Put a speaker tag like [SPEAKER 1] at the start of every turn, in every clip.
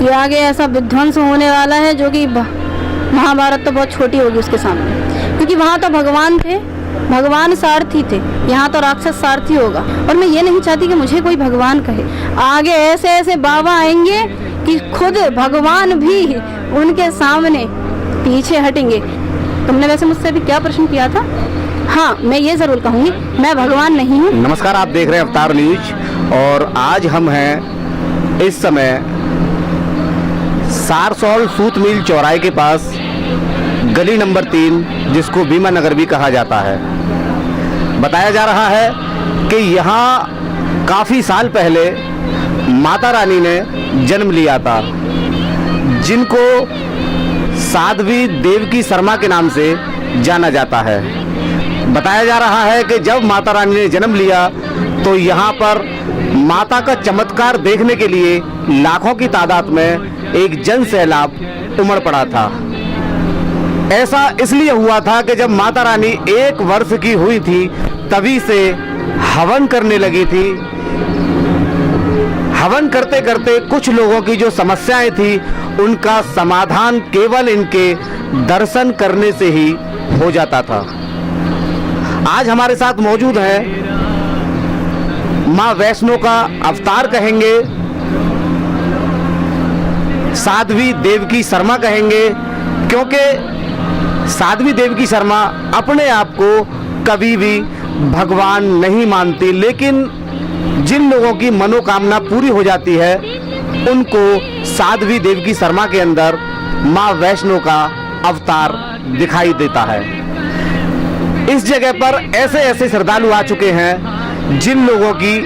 [SPEAKER 1] कि आगे ऐसा विध्वंस होने वाला है जो कि महाभारत तो बहुत छोटी होगी उसके सामने, क्योंकि वहाँ तो भगवान थे, भगवान सारथी थे, यहाँ तो राक्षस सारथी होगा। और मैं ये नहीं चाहती कि मुझे कोई भगवान कहे। आगे ऐसे ऐसे बाबा आएंगे कि खुद भगवान भी उनके सामने पीछे हटेंगे। तुमने वैसे मुझसे अभी क्या प्रश्न किया था? हाँ, मैं ये जरूर कहूँगी, मैं भगवान नहीं हूँ।
[SPEAKER 2] नमस्कार, आप देख रहे हैं अवतार न्यूज और आज हम हैं इस समय सारसौल सूत मिल चौराहे के पास, गली नंबर 3, जिसको भीमा नगर भी कहा जाता है। बताया जा रहा है कि यहाँ काफ़ी साल पहले माता रानी ने जन्म लिया था, जिनको साध्वी देवकी शर्मा के नाम से जाना जाता है। बताया जा रहा है कि जब माता रानी ने जन्म लिया तो यहाँ पर माता का चमत्कार देखने के लिए लाखों की तादाद में एक जन सैलाब उमड़ पड़ा था। ऐसा इसलिए हुआ था कि जब माता रानी 1 वर्ष की हुई थी तभी से हवन करने लगी थी। हवन करते करते कुछ लोगों की जो समस्याएं थी उनका समाधान केवल इनके दर्शन करने से ही हो जाता था। आज हमारे साथ मौजूद है माँ वैष्णो का अवतार कहेंगे, साध्वी देवकी शर्मा कहेंगे, क्योंकि साध्वी देवकी शर्मा अपने आप को कभी भी भगवान नहीं मानती, लेकिन जिन लोगों की मनोकामना पूरी हो जाती है उनको साध्वी देवकी शर्मा के अंदर माँ वैष्णो का अवतार दिखाई देता है। इस जगह पर ऐसे ऐसे श्रद्धालु आ चुके हैं जिन लोगों की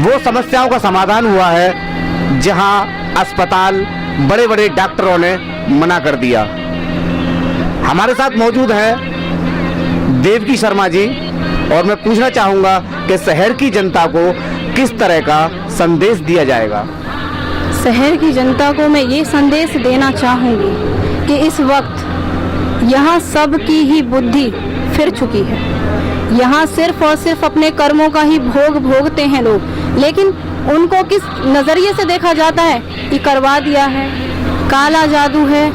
[SPEAKER 2] वो समस्याओं का समाधान हुआ है जहां अस्पताल, बड़े बड़े डॉक्टरों ने मना कर दिया। हमारे साथ मौजूद हैं देवकी शर्मा जी और मैं पूछना चाहूंगा कि शहर की जनता को किस तरह का संदेश दिया जाएगा।
[SPEAKER 1] शहर की जनता को मैं ये संदेश देना चाहूँगी कि इस वक्त यहाँ सबकी ही बुद्धि फिर चुकी है। यहाँ सिर्फ और सिर्फ अपने कर्मों का ही भोग भोगते हैं लोग, लेकिन उनको किस नज़रिए से देखा जाता है कि करवा दिया है, काला जादू है।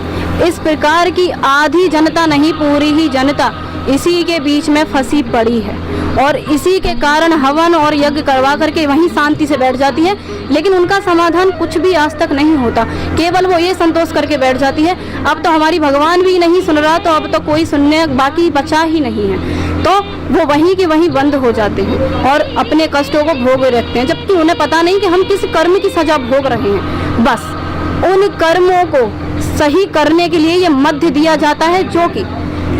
[SPEAKER 1] इस प्रकार की आधी जनता नहीं, पूरी ही जनता इसी के बीच में फंसी पड़ी है और इसी के कारण हवन और यज्ञ करवा करके वहीं शांति से बैठ जाती है, लेकिन उनका समाधान कुछ भी आज तक नहीं होता। केवल वो ये संतोष करके बैठ जाती है, अब तो हमारी भगवान भी नहीं सुन रहा, तो अब तो कोई सुनने बाकी बचा ही नहीं है। तो वो वहीं के वहीं बंद हो जाते हैं और अपने कष्टों को भोग रखते हैं, जबकि उन्हें पता नहीं कि हम किस कर्म की सजा भोग रहे हैं। बस उन कर्मों को सही करने के लिए ये मध्य दिया जाता है, जो कि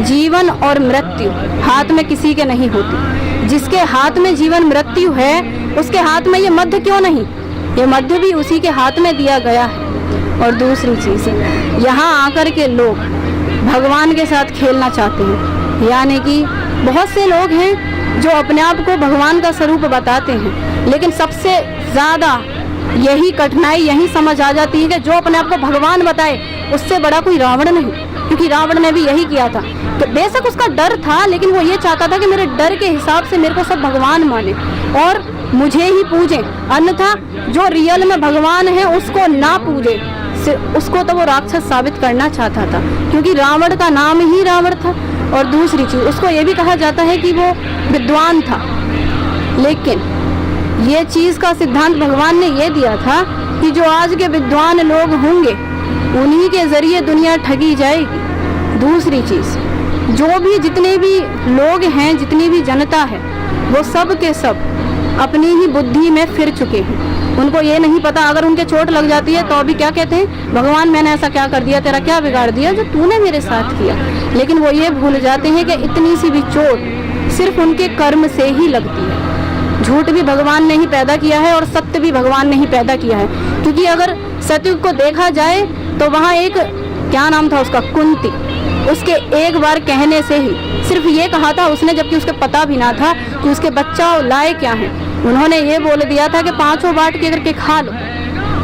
[SPEAKER 1] जीवन और मृत्यु हाथ में किसी के नहीं होती। जिसके हाथ में जीवन मृत्यु है उसके हाथ में ये मध्य क्यों नहीं? ये मध्य भी उसी के हाथ में दिया गया है। और दूसरी चीज़, यहाँ आकर के लोग भगवान के साथ खेलना चाहते हैं, यानी कि बहुत से लोग हैं जो अपने आप को भगवान का स्वरूप बताते हैं, लेकिन सबसे ज़्यादा यही कठिनाई यही समझ आ जाती है कि जो अपने आप को भगवान बताए उससे बड़ा कोई रावण नहीं, क्योंकि रावण ने भी यही किया था। तो बेशक उसका डर था, लेकिन वो ये चाहता था कि मेरे डर के हिसाब से मेरे को सब भगवान माने और मुझे ही पूजें, अन्यथा जो रियल में भगवान है उसको ना पूजे। उसको तो वो राक्षस साबित करना चाहता था, क्योंकि रावण का नाम ही रावण था। और दूसरी चीज़, उसको ये भी कहा जाता है कि वो विद्वान था, लेकिन ये चीज़ का सिद्धांत भगवान ने ये दिया था कि जो आज के विद्वान लोग होंगे उन्हीं के ज़रिए दुनिया ठगी जाएगी। दूसरी चीज़, जो भी जितने भी लोग हैं, जितनी भी जनता है, वो सब के सब अपनी ही बुद्धि में फिर चुके हैं। उनको ये नहीं पता, अगर उनके चोट लग जाती है तो अभी क्या कहते हैं, भगवान मैंने ऐसा क्या कर दिया, तेरा क्या बिगाड़ दिया जो तूने मेरे साथ किया। लेकिन वो ये भूल जाते हैं कि इतनी सी भी चोट सिर्फ उनके कर्म से ही लगती है। झूठ भी भगवान ने ही पैदा किया है और सत्य भी भगवान ने ही पैदा किया है, क्योंकि अगर सतयुग को देखा जाए तो वहाँ एक क्या नाम था उसका, कुंती, उसके एक बार कहने से ही सिर्फ ये कहा था उसने, जबकि उसके पता भी ना था कि उसके बच्चा लाए क्या हैं। उन्होंने ये बोल दिया था कि 5 बाँट के करके खा लो,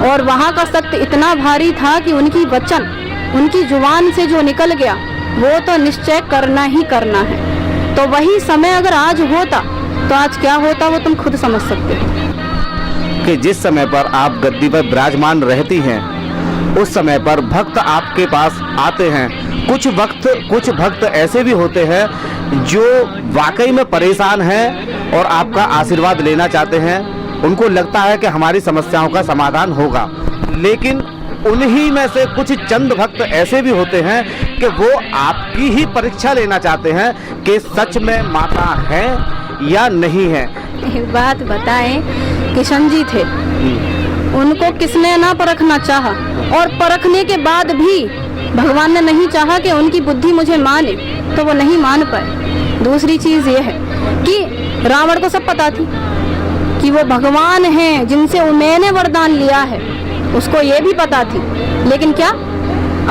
[SPEAKER 1] और वहाँ का सत्य इतना भारी था कि उनकी वचन, उनकी जुबान से जो निकल गया वो तो निश्चय करना ही करना है। तो वही समय अगर आज होता तो आज क्या होता वो तुम खुद समझ सकते हो।
[SPEAKER 2] कि जिस समय पर आप गद्दी पर विराजमान रहती हैं उस समय पर भक्त आपके पास आते हैं। कुछ भक्त ऐसे भी होते हैं जो वाकई में परेशान हैं और आपका आशीर्वाद लेना चाहते हैं। उनको लगता है कि हमारी समस्याओं का समाधान होगा, लेकिन उन्हीं में से कुछ चंद भक्त ऐसे भी होते हैं कि वो आपकी ही परीक्षा लेना चाहते हैं कि सच में माता है या नहीं है।
[SPEAKER 1] एक बात बताएं, किशन जी थे, उनको किसने ना परखना चाहा, और परखने के बाद भी भगवान ने नहीं चाहा कि उनकी बुद्धि मुझे माने, तो वो नहीं मान पाए। दूसरी चीज़ ये है कि रावण को सब पता थी कि वो भगवान हैं जिनसे मैंने वरदान लिया है, उसको ये भी पता थी, लेकिन क्या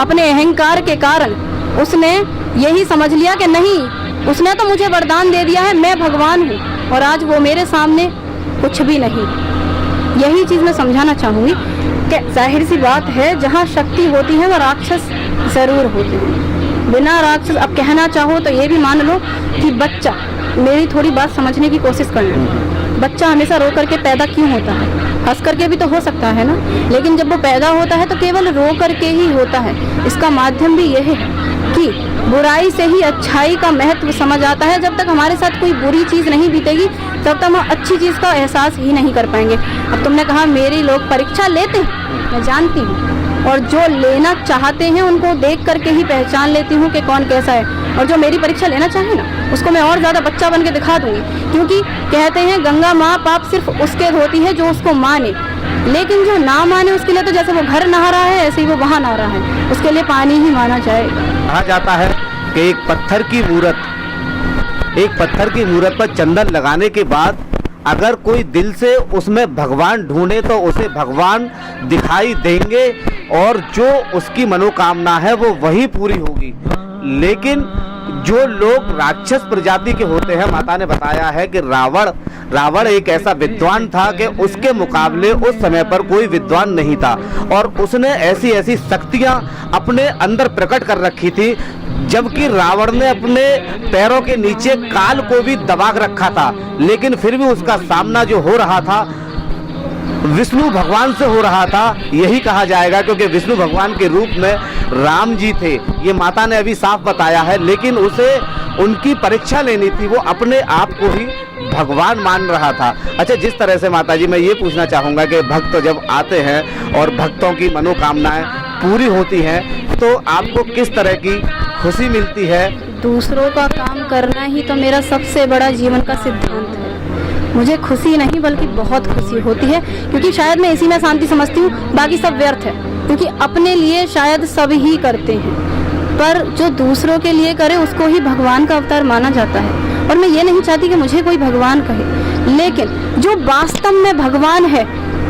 [SPEAKER 1] अपने अहंकार के कारण उसने यही समझ लिया कि नहीं, उसने तो मुझे वरदान दे दिया है, मैं भगवान हूँ, और आज वो मेरे सामने कुछ भी नहीं। यही चीज़ मैं समझाना चाहूँगी कि जाहिर सी बात है, जहाँ शक्ति होती है वो राक्षस ज़रूर होते हैं। बिना राक्षस, अब कहना चाहो तो ये भी मान लो कि बच्चा, मेरी थोड़ी बात समझने की कोशिश करना, बच्चा हमेशा रो करके पैदा क्यों होता है? हंस करके भी तो हो सकता है ना, लेकिन जब वो पैदा होता है तो केवल रो करके ही होता है। इसका माध्यम भी यह है कि बुराई से ही अच्छाई का महत्व समझ आता है। जब तक हमारे साथ कोई बुरी चीज़ नहीं बीतेगी तब तक हम अच्छी चीज़ का एहसास ही नहीं कर पाएंगे। अब तुमने कहा मेरी लोग परीक्षा लेते हैं, मैं जानती हूँ, और जो लेना चाहते हैं उनको देख करके ही पहचान लेती हूँ कि कौन कैसा है, और जो मेरी परीक्षा लेना चाहे ना उसको मैं और ज़्यादा बच्चा बन के दिखा दूँगी, क्योंकि कहते हैं गंगा माँ पाप सिर्फ उसके धोती है जो उसको माने, लेकिन जो ना माने उसके लिए तो जैसे वो घर नहा रहा है ऐसे ही वो वहाँ नहा रहा है, उसके लिए पानी ही माना जाएगा।
[SPEAKER 2] कहा जाता है कि एक पत्थर की मूरत पर चंदन लगाने के बाद अगर कोई दिल से उसमें भगवान ढूंढे तो उसे भगवान दिखाई देंगे, और जो उसकी मनोकामना है वो वही पूरी होगी। लेकिन जो लोग राक्षस प्रजाति के होते हैं, माता ने बताया है कि रावण एक ऐसा विद्वान था कि उसके मुकाबले उस समय पर कोई विद्वान नहीं था, और उसने ऐसी ऐसी शक्तियां अपने अंदर प्रकट कर रखी थी, जबकि रावण ने अपने पैरों के नीचे काल को भी दबा रखा था, लेकिन फिर भी उसका सामना जो हो रहा था विष्णु भगवान से हो रहा था, यही कहा जाएगा, क्योंकि विष्णु भगवान के रूप में राम जी थे, ये माता ने अभी साफ बताया है। लेकिन उसे उनकी परीक्षा लेनी थी, वो अपने आप को ही भगवान मान रहा था। अच्छा, जिस तरह से माता जी मैं ये पूछना चाहूँगा कि भक्त जब आते हैं और भक्तों की मनोकामनाएं पूरी होती हैं तो आपको किस तरह की खुशी मिलती है?
[SPEAKER 1] दूसरों का काम करना ही तो मेरा सबसे बड़ा जीवन का सिद्धांत है। मुझे खुशी नहीं बल्कि बहुत खुशी होती है, क्योंकि शायद मैं इसी में शांति समझती हूँ, बाकी सब व्यर्थ है, क्योंकि अपने लिए शायद सब ही करते हैं, पर जो दूसरों के लिए करे उसको ही भगवान का अवतार माना जाता है। और मैं ये नहीं चाहती कि मुझे कोई भगवान कहे, लेकिन जो वास्तव में भगवान है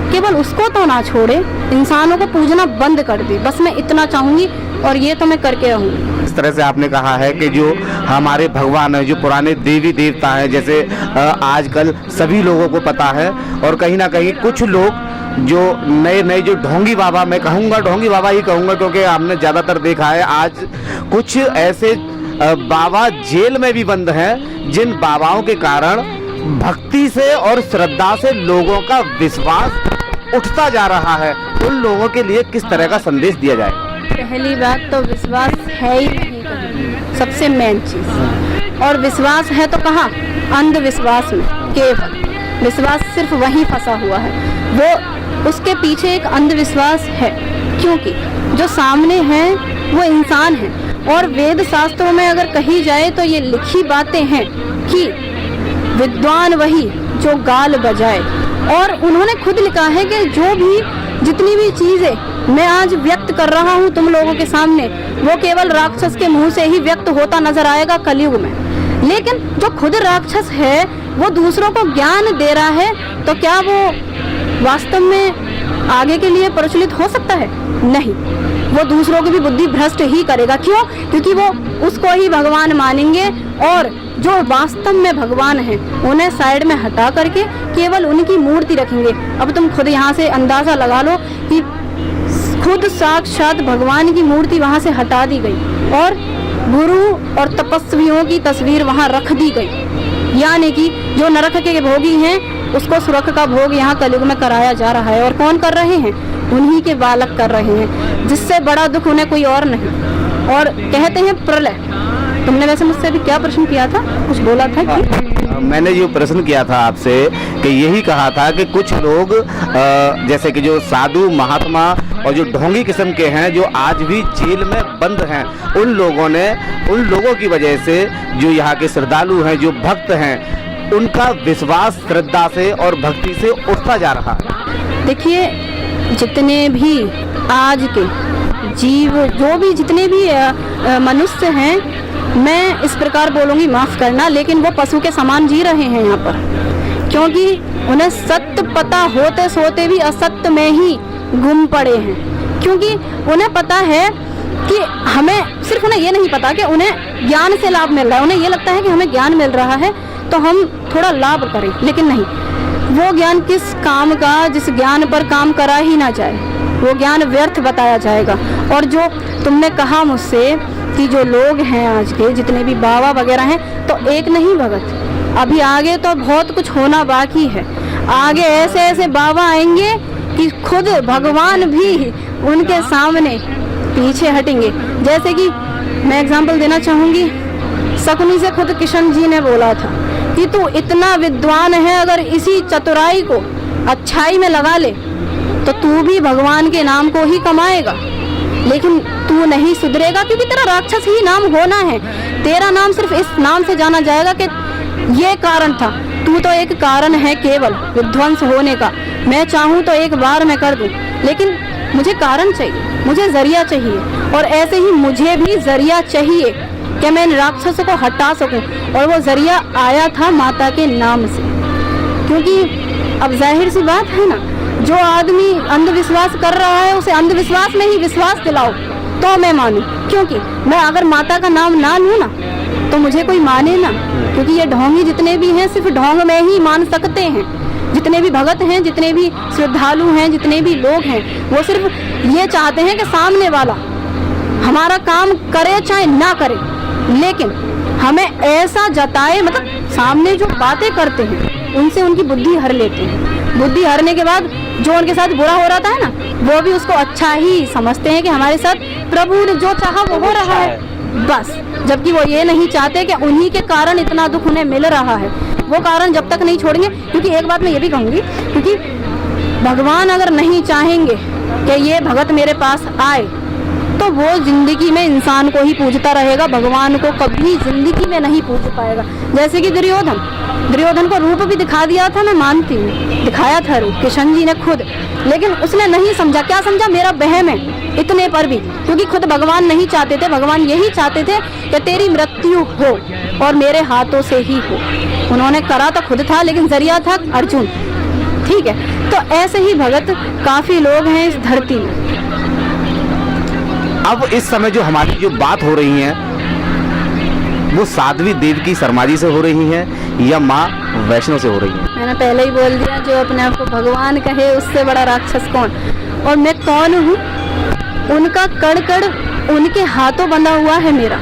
[SPEAKER 1] केवल उसको तो ना छोड़े, इंसानों को पूजना बंद कर दे, बस मैं इतना चाहूँगी, और ये तो मैं करके रहूँगी।
[SPEAKER 2] इस तरह से आपने कहा है कि जो हमारे भगवान हैं, जो पुराने देवी देवता हैं, जैसे आजकल सभी लोगों को पता है, और कहीं ना कहीं कुछ लोग जो नए जो ढोंगी बाबा, मैं कहूँगा ढोंगी बाबा ही कहूँगा, क्योंकि हमने ज़्यादातर देखा है आज कुछ ऐसे बाबा जेल में भी बंद हैं, जिन बाबाओं के कारण भक्ति से और श्रद्धा से लोगों का विश्वास उठता जा रहा है। उन लोगों के लिए किस तरह का संदेश दिया जाए?
[SPEAKER 1] पहली बात तो विश्वास है ही नहीं कहीं, सबसे मेन चीज़, और विश्वास है तो कहाँ? अंधविश्वास में। केवल विश्वास सिर्फ वहीं फंसा हुआ है, वो उसके पीछे एक अंधविश्वास है, क्योंकि जो सामने है वो इंसान है, और वेद शास्त्रों में अगर कही जाए तो ये लिखी बातें हैं कि विद्वान वही जो गाल बजाए, और उन्होंने खुद लिखा है कि जो भी जितनी भी चीज़ें मैं आज व्यक्त कर रहा हूँ तुम लोगों के सामने, वो केवल राक्षस के मुंह से ही व्यक्त होता नजर आएगा कलयुग में। लेकिन जो खुद राक्षस है वो दूसरों को ज्ञान दे रहा है, तो क्या वो वास्तव में आगे के लिए प्रचलित हो सकता है? नहीं, वो दूसरों की भी बुद्धि भ्रष्ट ही करेगा। क्यों? क्योंकि वो उसको ही भगवान मानेंगे, और जो वास्तव में भगवान है उन्हें साइड में हटा करके केवल उनकी मूर्ति रखेंगे। अब तुम खुद यहाँ से अंदाज़ा लगा लो कि खुद साक्षात भगवान की मूर्ति वहाँ से हटा दी गई, और गुरु और तपस्वियों की तस्वीर वहाँ रख दी गई, यानी कि जो नरक के भोगी हैं उसको सुरख का भोग यहाँ कलयुग में कराया जा रहा है। और कौन कर रहे हैं? उन्हीं के बालक कर रहे हैं, जिससे बड़ा दुख उन्हें कोई और नहीं। और कहते हैं प्रलय। तुमने वैसे मुझसे अभी क्या प्रश्न किया था, कुछ बोला था कि?
[SPEAKER 2] मैंने जो प्रश्न किया था आपसे कि यही कहा था कि कुछ लोग जैसे कि जो साधु महात्मा और जो ढोंगी किस्म के हैं जो आज भी जेल में बंद हैं, उन लोगों की वजह से जो यहाँ के श्रद्धालु हैं, जो भक्त हैं, उनका विश्वास श्रद्धा से और भक्ति से उठता जा रहा है।
[SPEAKER 1] देखिए, जितने भी आज के जीव, जो भी जितने भी मनुष्य हैं, मैं इस प्रकार बोलूँगी, माफ़ करना, लेकिन वो पशु के समान जी रहे हैं यहाँ पर, क्योंकि उन्हें सत्य पता होते सोते भी असत्य में ही गुम पड़े हैं। क्योंकि उन्हें पता है कि हमें, सिर्फ उन्हें ये नहीं पता कि उन्हें ज्ञान से लाभ मिल रहा है, उन्हें ये लगता है कि हमें ज्ञान मिल रहा है तो हम थोड़ा लाभ करें, लेकिन नहीं, वो ज्ञान किस काम का, जिस ज्ञान पर काम करा ही ना जाए, वो ज्ञान व्यर्थ बताया जाएगा। और जो तुमने कहा मुझसे कि जो लोग हैं आज के, जितने भी बाबा वगैरह हैं, तो एक नहीं भगत, अभी आगे तो बहुत कुछ होना बाकी है। आगे ऐसे ऐसे बाबा आएंगे कि खुद भगवान भी उनके सामने पीछे हटेंगे। जैसे कि मैं एग्जांपल देना चाहूँगी, शकुनी से खुद किशन जी ने बोला था कि तू इतना विद्वान है, अगर इसी चतुराई को अच्छाई में लगा ले तो तू भी भगवान के नाम को ही कमाएगा, लेकिन तू नहीं सुधरेगा, क्योंकि तेरा राक्षस ही नाम होना है। तेरा नाम सिर्फ इस नाम से जाना जाएगा कि ये कारण था। तू तो एक कारण है केवल विध्वंस होने का। मैं चाहूँ तो एक बार मैं कर दूँ, लेकिन मुझे कारण चाहिए, मुझे जरिया चाहिए, और ऐसे ही मुझे भी जरिया चाहिए कि मैं इन राक्षसों को हटा सकूं। और वो जरिया आया था माता के नाम से, क्योंकि अब जाहिर सी बात है ना, जो आदमी अंधविश्वास कर रहा है उसे अंधविश्वास में ही विश्वास दिलाओ तो मैं मानूं। क्योंकि मैं अगर माता का नाम ना लूँ ना तो मुझे कोई माने ना, क्योंकि ये ढोंगी जितने भी हैं सिर्फ ढोंग में ही मान सकते हैं। जितने भी भगत हैं, जितने भी श्रद्धालु हैं, जितने भी लोग हैं, वो सिर्फ ये चाहते हैं कि सामने वाला हमारा काम करे चाहे ना करे, लेकिन हमें ऐसा जताए, मतलब सामने जो बातें करते हैं उनसे उनकी बुद्धि हर लेते हैं। बुद्धि हरने के बाद जो उनके साथ बुरा हो रहा है ना, वो भी उसको अच्छा ही समझते हैं कि हमारे साथ प्रभु ने जो चाहा वो हो रहा है, बस। जबकि वो ये नहीं चाहते कि उन्हीं के कारण इतना दुख उन्हें मिल रहा है। वो कारण जब तक नहीं छोड़ेंगे, क्योंकि एक बात मैं ये भी कहूँगी, क्योंकि भगवान अगर नहीं चाहेंगे कि ये भगत मेरे पास आए तो वो जिंदगी में इंसान को ही पूजता रहेगा, भगवान को कभी जिंदगी में नहीं पूज पाएगा। जैसे कि दुर्योधन को रूप भी दिखा दिया था, मैं मानती हूँ, दिखाया था रूप किशन जी ने खुद, लेकिन उसने नहीं समझा। क्या समझा? मेरा बहम है, इतने पर भी, क्योंकि खुद भगवान नहीं चाहते थे। भगवान यही चाहते थे कि तेरी मृत्यु हो और मेरे हाथों से ही हो। उन्होंने करा तो खुद था, लेकिन जरिया था अर्जुन। ठीक है, तो ऐसे ही भगत काफी लोग हैं इस धरती में।
[SPEAKER 2] अब इस समय जो हमारी जो बात हो रही है वो साध्वी देवकी शर्मा जी से हो रही है या माँ वैष्णो से हो रही है?
[SPEAKER 1] मैंने पहले ही बोल दिया, जो अपने आप को भगवान कहे उससे बड़ा राक्षस कौन। और मैं कौन हूँ? उनका कड़ कड़ उनके हाथों बंधा हुआ है मेरा।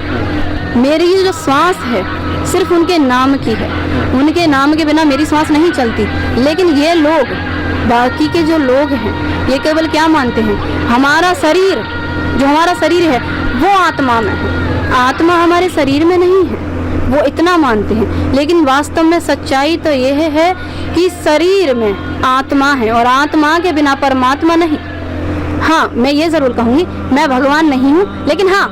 [SPEAKER 1] मेरी ये जो श्वास है सिर्फ उनके नाम की है, उनके नाम के बिना मेरी श्वास नहीं चलती। लेकिन ये लोग, बाकी के जो लोग हैं, ये केवल क्या मानते हैं, हमारा शरीर, जो हमारा शरीर है वो आत्मा में है, आत्मा हमारे शरीर में नहीं है, वो इतना मानते हैं। लेकिन वास्तव में सच्चाई तो यह है कि शरीर में आत्मा है और आत्मा के बिना परमात्मा नहीं। हाँ, मैं ये जरूर कहूँगी, मैं भगवान नहीं हूँ, लेकिन हाँ,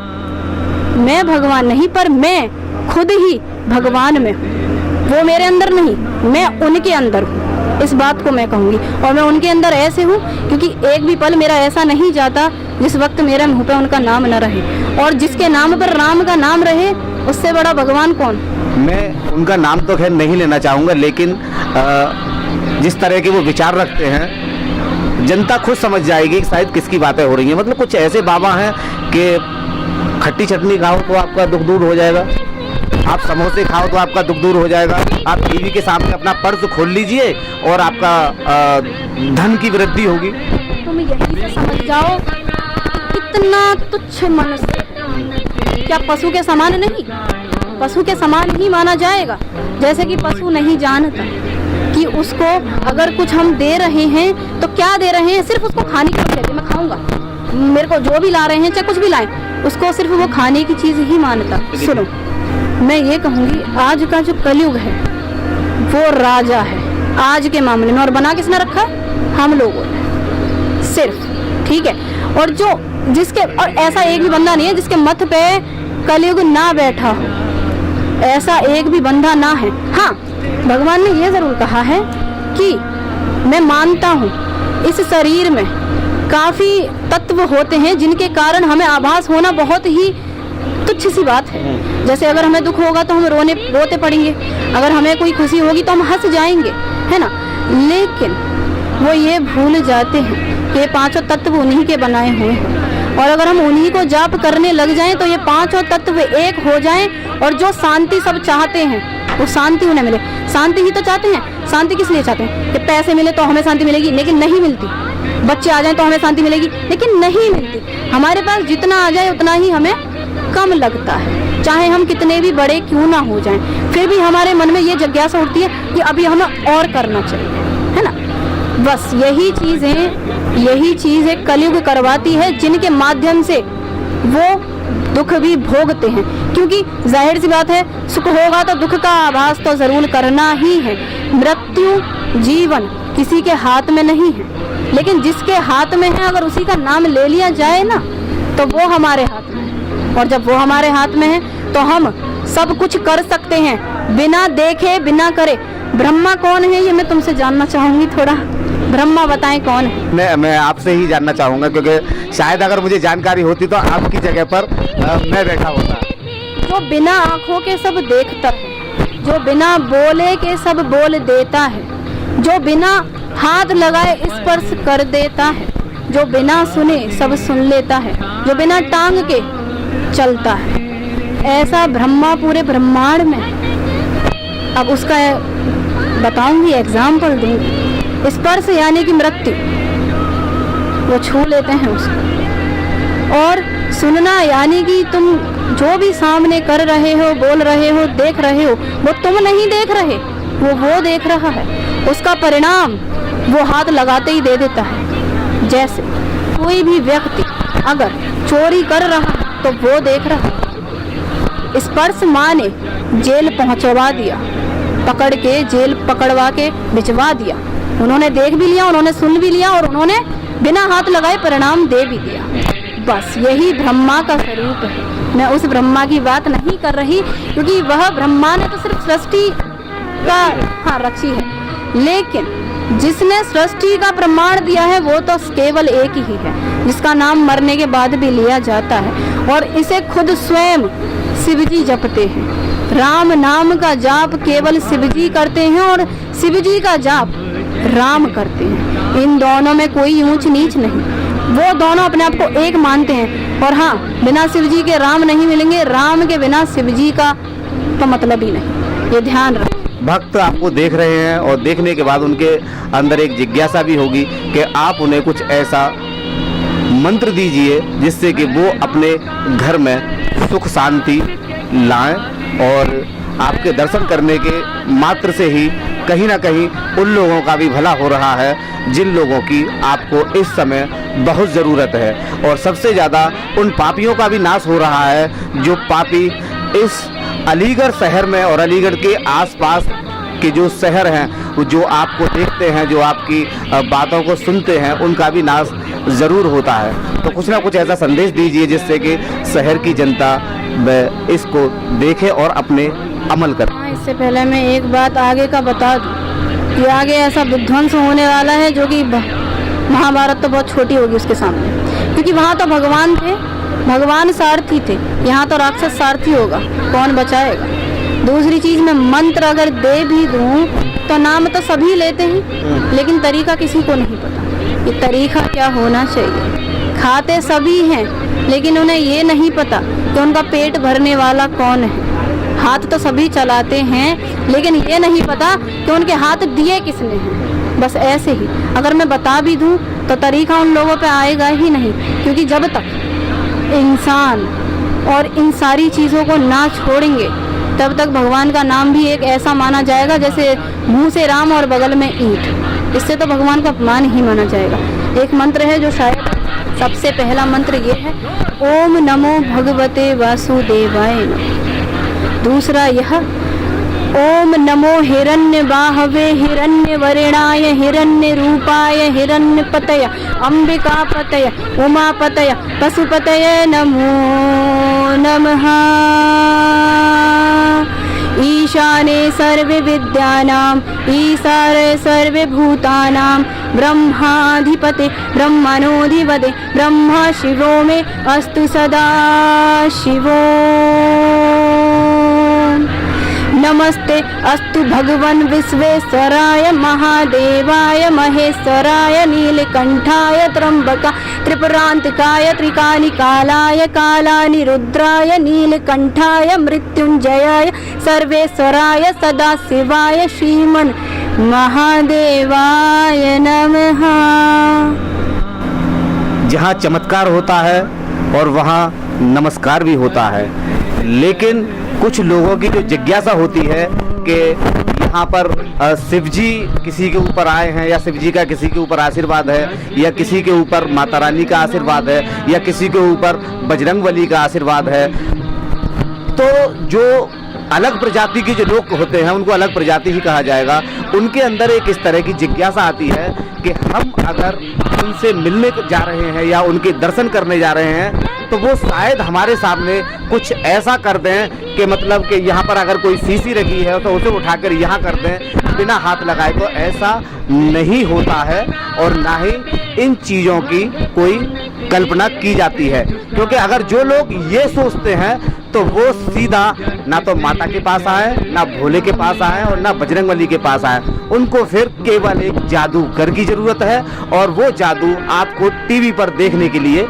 [SPEAKER 1] मैं भगवान नहीं, पर मैं खुद ही भगवान में हूँ। वो मेरे अंदर नहीं, मैं उनके अंदर हूँ, इस बात को मैं कहूँगी। और मैं उनके अंदर ऐसे हूँ क्योंकि एक भी पल मेरा ऐसा नहीं जाता जिस वक्त मेरे मुंह पे उनका नाम न रहे। और जिसके नाम पर राम का नाम रहे उससे बड़ा भगवान कौन।
[SPEAKER 2] मैं उनका नाम तो खैर नहीं लेना चाहूँगा, लेकिन जिस तरह के वो विचार रखते हैं जनता खुद समझ जाएगी कि शायद किसकी बातें हो रही हैं। मतलब कुछ ऐसे बाबा हैं कि खट्टी चटनी खाओ तो आपका दुख दूर हो जाएगा, आप समोसे खाओ तो आपका दुख दूर हो जाएगा, आप टीवी के सामने अपना पर्स खोल लीजिए और आपका धन की वृद्धि होगी।
[SPEAKER 1] तुम यही से समझ जाओ कितना तुच्छ मनुष्य, क्या पशु के समान नहीं, पशु के समान ही माना जाएगा। जैसे कि पशु नहीं जानता कि कि उसको अगर कुछ हम दे रहे हैं तो क्या दे रहे हैं, सिर्फ उसको खाने की चीज़, मैं खाऊंगा, मेरे को जो भी ला रहे हैं चाहे कुछ भी लाएं, उसको सिर्फ वो खाने की चीज़ ही मानता। सुनो, मैं ये कहूँगी आज का जो कलयुग है वो राजा है आज के मामले में, और बना किसने रखा है, हम लोगों ने सिर्फ, ठीक है। और जो जिसके, और ऐसा एक भी बंदा नहीं है जिसके मत पे कलयुग ना बैठा हो, ऐसा एक भी बंदा ना है। हाँ, भगवान ने ये जरूर कहा है कि मैं मानता हूँ इस शरीर में काफी तत्व होते हैं जिनके कारण हमें आभास होना बहुत ही तुच्छ सी बात है। जैसे अगर हमें दुख होगा तो हम रोते पड़ेंगे, अगर हमें कोई खुशी होगी तो हम हंस जाएंगे, है ना। लेकिन वो ये भूल जाते हैं कि ये पांचों तत्व उन्हीं के बनाए हुए हैं, और अगर हम उन्हीं को जाप करने लग जाएं तो ये पांचों तत्व एक हो जाएं, और जो शांति सब चाहते हैं वो शांति उन्हें मिले। शांति ही तो चाहते हैं। शांति किस लिए चाहते हैं कि पैसे मिले तो हमें शांति मिलेगी, लेकिन नहीं मिलती। बच्चे आ जाएं तो हमें शांति मिलेगी, लेकिन नहीं मिलती। हमारे पास जितना आ जाए उतना ही हमें कम लगता है, चाहे हम कितने भी बड़े क्यों ना हो जाएं, फिर भी हमारे मन में ये जिज्ञासा उठती है कि अभी हमें और करना चाहिए, है ना। बस यही चीज़ें कलयुग करवाती है, जिनके माध्यम से वो दुख भी भोगते हैं। क्योंकि जाहिर सी बात है, सुख होगा तो दुख का आभास तो जरूर करना ही है। मृत्यु जीवन किसी के हाथ में नहीं है, लेकिन जिसके हाथ में है अगर उसी का नाम ले लिया जाए ना तो वो हमारे हाथ में है, और जब वो हमारे हाथ में है तो हम सब कुछ कर सकते हैं बिना देखे बिना करे। ब्रह्मा कौन है ये मैं तुमसे जानना चाहूंगी, थोड़ा ब्रह्मा बताएं कौन है।
[SPEAKER 2] मैं आपसे ही जानना चाहूँगा, क्योंकि शायद अगर मुझे जानकारी होती तो आपकी जगह पर मैं बैठा होता।
[SPEAKER 1] जो बिना आँखों के सब देखता है, जो बिना बोले के सब बोल देता है, जो बिना हाथ लगाए स्पर्श कर देता है, जो बिना सुने सब सुन लेता है, जो बिना टांग के चलता है, ऐसा ब्रह्मा पूरे ब्रह्मांड में। अब उसका बताऊंगी, एग्जाम्पल दूंगी। स्पर्श यानी कि मृत्यु, वो छू लेते हैं उसको। और सुनना यानी कि तुम जो भी सामने कर रहे हो, बोल रहे हो, देख रहे हो, वो तुम नहीं देख रहे, वो देख रहा है। उसका परिणाम वो हाथ लगाते ही दे देता है। जैसे कोई भी व्यक्ति अगर चोरी कर रहा है तो वो देख रहा है। स्पर्श माने जेल पहुंचवा दिया, पकड़ के जेल पकड़वा के भिजवा दिया। उन्होंने देख भी लिया, उन्होंने सुन भी लिया, और उन्होंने बिना हाथ लगाए परिणाम दे भी दिया। बस यही ब्रह्मा का स्वरूप है। मैं उस ब्रह्मा की बात नहीं कर रही, क्योंकि वह ब्रह्मा ने तो सिर्फ सृष्टि का रची है, लेकिन जिसने सृष्टि का प्रमाण दिया है वो तो केवल एक ही है, जिसका नाम मरने के बाद भी लिया जाता है, और इसे खुद स्वयं शिवजी जपते हैं। राम नाम का जाप केवल शिवजी करते हैं, और शिवजी का जाप राम करते हैं। इन दोनों में कोई ऊंच नीच नहीं, वो दोनों अपने आप को एक मानते हैं। और हाँ, बिना शिवजी के राम नहीं मिलेंगे, राम के बिना शिवजी का तो मतलब ही नहीं, ये ध्यान रखें।
[SPEAKER 2] भक्त आपको देख रहे हैं, और देखने के बाद उनके अंदर एक जिज्ञासा भी होगी कि आप उन्हें कुछ ऐसा मंत्र दीजिए जिससे कि वो अपने घर में सुख शांति लाएं, और आपके दर्शन करने के मात्र से ही कहीं ना कहीं उन लोगों का भी भला हो रहा है जिन लोगों की आपको इस समय बहुत ज़रूरत है, और सबसे ज़्यादा उन पापियों का भी नाश हो रहा है जो पापी इस अलीगढ़ शहर में और अलीगढ़ के आसपास के जो शहर हैं, जो आपको देखते हैं, जो आपकी बातों को सुनते हैं, उनका भी नाश ज़रूर होता है। तो कुछ ना कुछ ऐसा संदेश दीजिए जिससे कि शहर की जनता इसको देखे और अपने अमल करे।
[SPEAKER 1] इससे पहले मैं एक बात आगे का बता दूं कि आगे ऐसा विध्वंस होने वाला है जो कि महाभारत तो बहुत छोटी होगी उसके सामने, क्योंकि वहाँ तो भगवान थे, भगवान सारथी थे, यहाँ तो राक्षस सारथी होगा, कौन बचाएगा। दूसरी चीज़, मैं मंत्र अगर दे भी दूँ तो नाम तो सभी लेते हैं, लेकिन तरीका किसी को नहीं पता कि तरीका क्या होना चाहिए। खाते सभी हैं, लेकिन उन्हें ये नहीं पता कि उनका पेट भरने वाला कौन है। हाथ तो सभी चलाते हैं, लेकिन ये नहीं पता कि उनके हाथ दिए किसने हैं। बस ऐसे ही अगर मैं बता भी दूं तो तरीका उन लोगों पे आएगा ही नहीं, क्योंकि जब तक इंसान और इन सारी चीज़ों को ना छोड़ेंगे तब तक भगवान का नाम भी एक ऐसा माना जाएगा जैसे मुंह से राम और बगल में ईंट। इससे तो भगवान का अपमान ही माना जाएगा। एक मंत्र है जो शायद सबसे पहला मंत्र ये है, ओम नमो भगवते वासुदेवाय नमः। दूसरा यह, ओम नमो हिरण्यबाहवे हिरण्यवर्णाय हिरण्यरूपाय हिरण्यपतय अंबिकापतय उमापतय पशुपतये नमो नमः। ईशाने सर्वे विद्यानां ईशारे सर्वे भूतानां ब्रह्माधिपते ब्रह्मणोऽधिपते ब्रह्म शिवो मे अस्तु सदा शिवो। नमस्ते अस्तु भगवन् विश्वेश्वराय महादेवाय महेश्वराय नीलकंठाय त्र्यंबका त्रिपुरांतकाय त्रिकालिकालाय कालानिरुद्राय नीलकंठाय मृत्युंजयाय सर्वेश्वराय सदाशिवाय श्रीमन् महादेवाय नमः।
[SPEAKER 2] जहाँ चमत्कार होता है और वहाँ नमस्कार भी होता है, लेकिन कुछ लोगों की जो जिज्ञासा होती है कि यहाँ पर शिव जी किसी के ऊपर आए हैं या शिव जी का किसी के ऊपर आशीर्वाद है या किसी के ऊपर माता रानी का आशीर्वाद है या किसी के ऊपर बजरंगबली का आशीर्वाद है, तो जो अलग प्रजाति के जो लोग होते हैं उनको अलग प्रजाति ही कहा जाएगा। उनके अंदर एक इस तरह की जिज्ञासा आती है कि हम अगर उनसे मिलने जा रहे हैं या उनके दर्शन करने जा रहे हैं तो वो शायद हमारे सामने कुछ ऐसा कर दें कि मतलब कि यहाँ पर अगर कोई शीशी रखी है तो उसे उठाकर यहाँ कर दें बिना हाथ लगाए। तो ऐसा नहीं होता है और ना ही इन चीज़ों की कोई कल्पना की जाती है, क्योंकि अगर जो लोग ये सोचते हैं तो वो सीधा ना तो माता के पास आए, ना भोले के पास आए और ना बजरंगबली के पास आए। उनको फिर केवल एक जादूगर की ज़रूरत है और वो जादू आपको टीवी पर देखने के लिए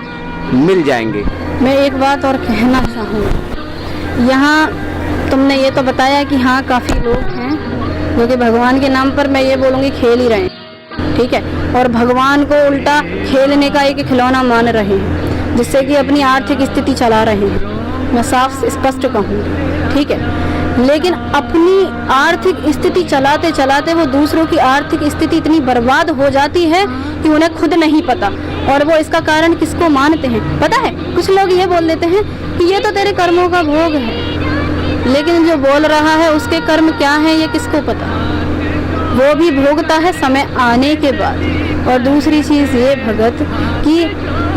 [SPEAKER 2] मिल जाएंगे।
[SPEAKER 1] मैं एक बात और कहना चाहूँगी, यहाँ तुमने ये तो बताया कि हाँ काफ़ी लोग हैं जो कि भगवान के नाम पर, मैं ये बोलूँगी, खेल ही रहे हैं, ठीक है, और भगवान को उल्टा खेलने का एक खिलौना मान रहे हैं जिससे कि अपनी आर्थिक स्थिति चला रहे हैं। मैं साफ स्पष्ट कहूँगी, ठीक है, लेकिन अपनी आर्थिक स्थिति चलाते चलाते वो दूसरों की आर्थिक स्थिति इतनी बर्बाद हो जाती है कि उन्हें खुद नहीं पता। और वो इसका कारण किसको मानते हैं पता है? कुछ लोग ये बोल देते हैं कि ये तो तेरे कर्मों का भोग है, लेकिन जो बोल रहा है उसके कर्म क्या है ये किसको पता? वो भी भोगता है समय आने के बाद। और दूसरी चीज़ ये भगत कि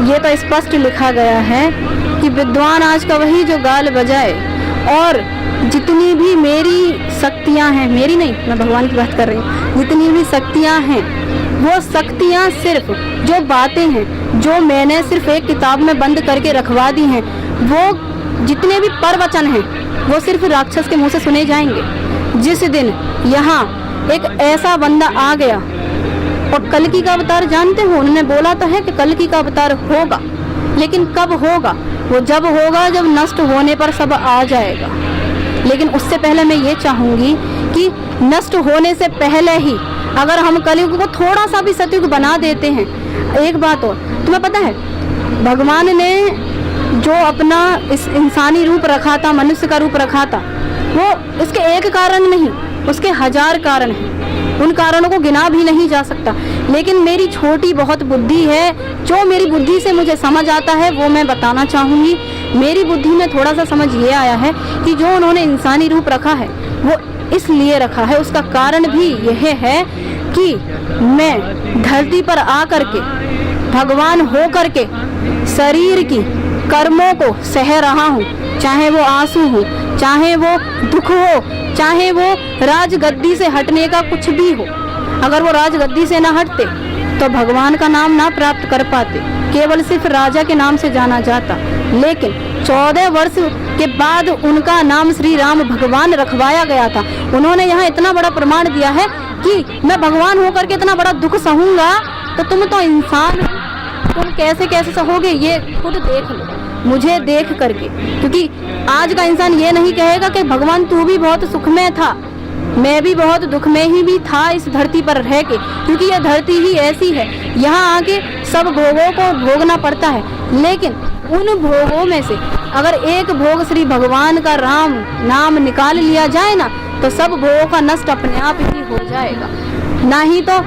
[SPEAKER 1] ये तो स्पष्ट लिखा गया है कि विद्वान आज का वही जो गाल बजाए, और जितनी भी मेरी शक्तियाँ हैं, मेरी नहीं, मैं भगवान की बात कर रही हूँ, जितनी भी शक्तियाँ हैं वो शक्तियाँ सिर्फ जो बातें हैं जो मैंने सिर्फ एक किताब में बंद करके रखवा दी हैं, वो जितने भी प्रवचन हैं वो सिर्फ राक्षस के मुंह से सुने जाएंगे। जिस दिन यहाँ एक ऐसा बंदा आ गया, और कल्कि का अवतार जानते हो, उन्होंने बोला तो है कि कल्कि का अवतार होगा, लेकिन कब होगा? वो जब होगा जब नष्ट होने पर सब आ जाएगा। लेकिन उससे पहले मैं ये चाहूँगी कि नष्ट होने से पहले ही अगर हम कलयुग को थोड़ा सा भी सतयुग बना देते हैं। एक बात और तुम्हें पता है, भगवान ने जो अपना इस इंसानी रूप रखा था, मनुष्य का रूप रखा था, वो इसके एक कारण नहीं, उसके 1000 कारण हैं। उन कारणों को गिना भी नहीं जा सकता। लेकिन मेरी छोटी बहुत बुद्धि है, जो मेरी बुद्धि से मुझे समझ आता है वो मैं बताना चाहूँगी। मेरी बुद्धि में थोड़ा सा समझ ये आया है कि जो उन्होंने इंसानी रूप रखा है वो इसलिए रखा है, उसका कारण भी यह है कि मैं धरती पर आकर के भगवान हो करके शरीर की कर्मों को सह रहा हूँ, चाहे वो आंसू हो, चाहे वो दुख हो, चाहे वो राजगद्दी से हटने का कुछ भी हो। अगर वो राजगद्दी से ना हटते तो भगवान का नाम ना प्राप्त कर पाते, केवल सिर्फ राजा के नाम से जाना जाता। लेकिन 14 वर्ष के बाद उनका नाम श्री राम भगवान रखवाया गया था। उन्होंने यहाँ इतना बड़ा प्रमाण दिया है कि मैं भगवान होकर के इतना बड़ा दुख सहूँगा, तो तुम तो इंसान हो, तुम कैसे कैसे सहोगे ये खुद देख लो, मुझे देख करके। क्योंकि आज का इंसान ये नहीं कहेगा कि भगवान तू भी बहुत सुख में था, मैं भी बहुत दुख में ही भी था इस धरती पर रह के, क्योंकि यह धरती ही ऐसी है, यहाँ आके सब भोगों को भोगना पड़ता है। लेकिन उन भोगों में से अगर एक भोग श्री भगवान का राम नाम निकाल लिया जाए ना, तो सब भोगों का नष्ट अपने आप ही हो जाएगा। ना ही तो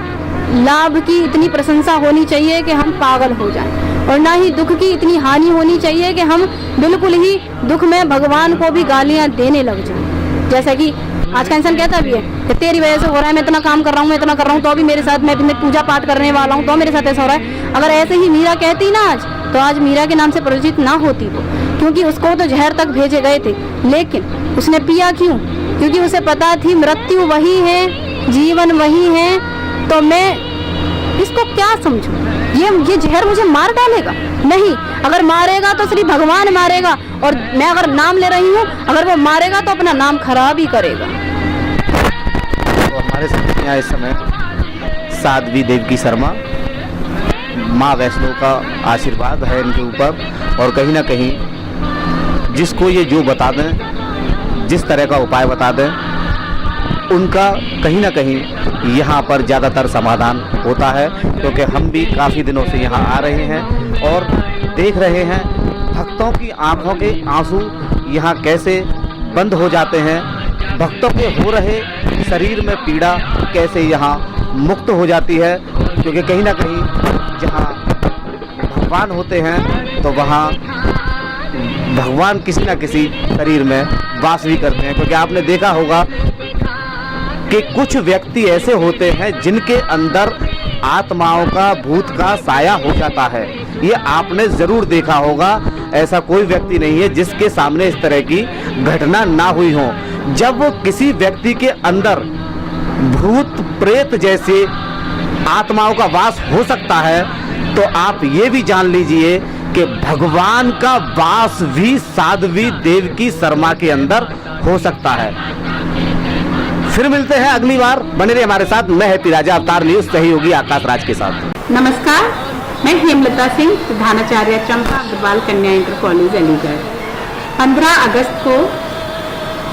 [SPEAKER 1] लाभ की इतनी प्रशंसा होनी चाहिए कि हम पागल हो जाएं, और ना ही दुख की इतनी हानि होनी चाहिए कि हम बिल्कुल ही दुख में भगवान को भी गालियां देने लग जाएं। जैसा कि आज का इंसान कहता भी है कि तेरी वजह से हो रहा है, मैं इतना काम कर रहा हूँ, मैं इतना कर रहा हूँ, तो भी मेरे साथ, मैं पूजा पाठ करने वाला हूँ तो मेरे साथ ऐसा हो रहा है। अगर ऐसे ही मीरा कहती ना आज, तो आज मीरा के नाम से परिचित ना होती वो, क्योंकि उसको तो जहर तक भेजे गए थे, लेकिन उसने पिया क्यों? क्योंकि उसे पता थी मृत्यु वही है, जीवन वही है, तो मैं इसको क्या समझूं? ये जहर मुझे मार डालेगा? नहीं, अगर मारेगा तो श्री भगवान मारेगा, और मैं अगर नाम ले रही हूँ, अगर वो मारेगा तो अपना नाम खराब ही करेगा।
[SPEAKER 2] तो हमारे साथ यहाँ इस समय साध्वी देवकी शर्मा, माँ वैष्णो का आशीर्वाद है इनके ऊपर, और कहीं ना कहीं जिसको ये जो बता दें, जिस तरह का उपाय बता दें, उनका कहीं ना कहीं यहाँ पर ज़्यादातर समाधान होता है। क्योंकि हम भी काफ़ी दिनों से यहाँ आ रहे हैं और देख रहे हैं भक्तों की आंखों के आंसू यहाँ कैसे बंद हो जाते हैं, भक्तों के हो रहे शरीर में पीड़ा कैसे यहाँ मुक्त हो जाती है। क्योंकि कहीं ना कहीं जहाँ भगवान होते हैं तो वहाँ भगवान किसी न किसी शरीर में वास भी करते हैं। क्योंकि आपने देखा होगा कि कुछ व्यक्ति ऐसे होते हैं जिनके अंदर आत्माओं का, भूत का साया हो जाता है। ये आपने ज़रूर देखा होगा, ऐसा कोई व्यक्ति नहीं है जिसके सामने इस तरह की घटना ना हुई हो। जब किसी व्यक्ति के अंदर भूत प्रेत जैसे आत्माओं का वास हो सकता है, तो आप ये भी जान लीजिए कि भगवान का वास भी साध्वी देवकी शर्मा के अंदर हो सकता है। फिर मिलते हैं अगली बार, बने रहिए हमारे साथ। मैं हैप्पी राजा, अवतार न्यूज़ सहयोगी आकाश राज के साथ।
[SPEAKER 3] नमस्कार, मैं हेमलता सिंह, प्रधानाचार्य चंपा अग्रवाल कन्या इंटर कॉलेज अलीगढ़। 15 अगस्त को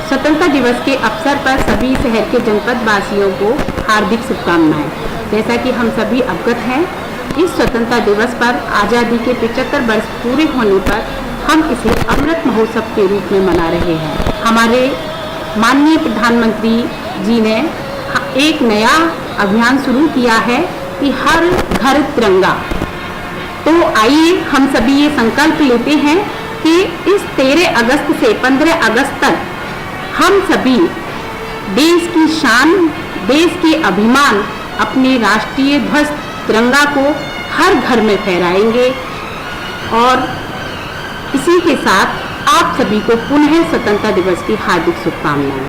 [SPEAKER 3] स्वतंत्रता दिवस के अवसर पर सभी शहर के जनपद वासियों को हार्दिक शुभकामनाएं। जैसा कि हम सभी अवगत हैं, इस स्वतंत्रता दिवस पर आज़ादी के 75 वर्ष पूरे होने पर हम इसे अमृत महोत्सव के रूप में मना रहे हैं। हमारे माननीय प्रधानमंत्री जी ने एक नया अभियान शुरू किया है कि हर घर तिरंगा। तो आइए हम सभी ये संकल्प लेते हैं कि इस 13 अगस्त से 15 अगस्त तक हम सभी देश की शान, देश के अभिमान, अपने राष्ट्रीय ध्वज तिरंगा को हर घर में फहराएंगे। और इसी के साथ आप सभी को पुनः स्वतंत्रता दिवस की हार्दिक शुभकामनाएं।